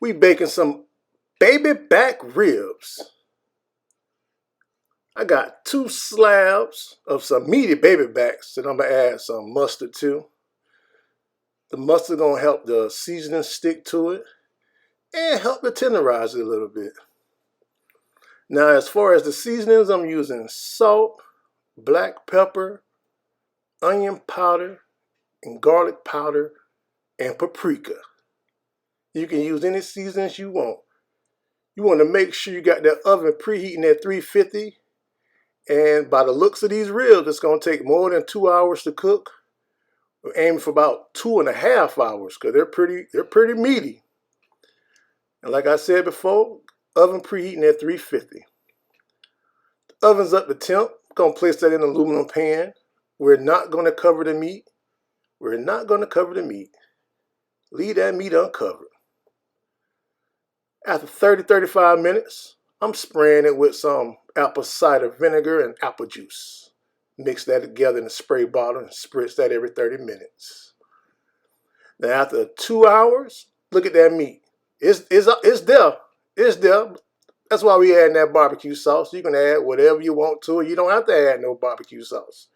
We baking some baby back ribs. I got 2 slabs of some meaty baby backs that I'm gonna add some mustard to. The mustard gonna help the seasoning stick to it and help to tenderize it a little bit. Now, as far as the seasonings, I'm using salt, black pepper, onion powder, and garlic powder, and paprika. You can use any seasonings you want. You want to make sure you got that oven preheating at 350. And by the looks of these ribs, it's going to take more than 2 hours to cook. We're aiming for about 2.5 hours because they're pretty meaty. And like I said before, oven preheating at 350. The oven's up to temp. I'm going to place that in an aluminum pan. We're not going to cover the meat. We're not going to cover the meat. Leave that meat uncovered. After 30-35 minutes, I'm spraying it with some apple cider vinegar and apple juice. Mix that together in a spray bottle and spritz that every 30 minutes. Now after 2 hours, look at that meat. It's there. It's there. That's why we add that barbecue sauce. You can add whatever you want to it. You don't have to add no barbecue sauce.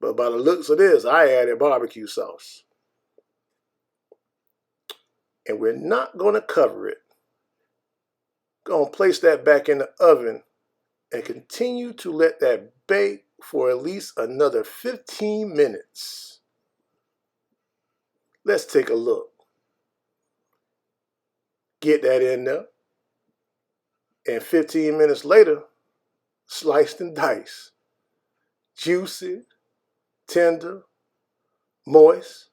But by the looks of this, I added barbecue sauce. And we're not going to cover it. Going to place that back in the oven and continue to let that bake for at least another 15 minutes. Let's take a look. Get that in there. And 15 minutes later, sliced and diced. Juicy, tender, moist.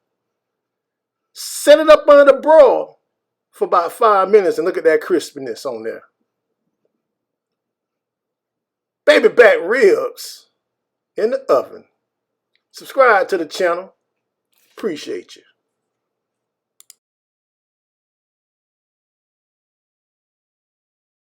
Set it up under the broil for about 5 minutes and look at that crispiness on there. Baby back ribs in the oven. Subscribe to the channel. Appreciate you.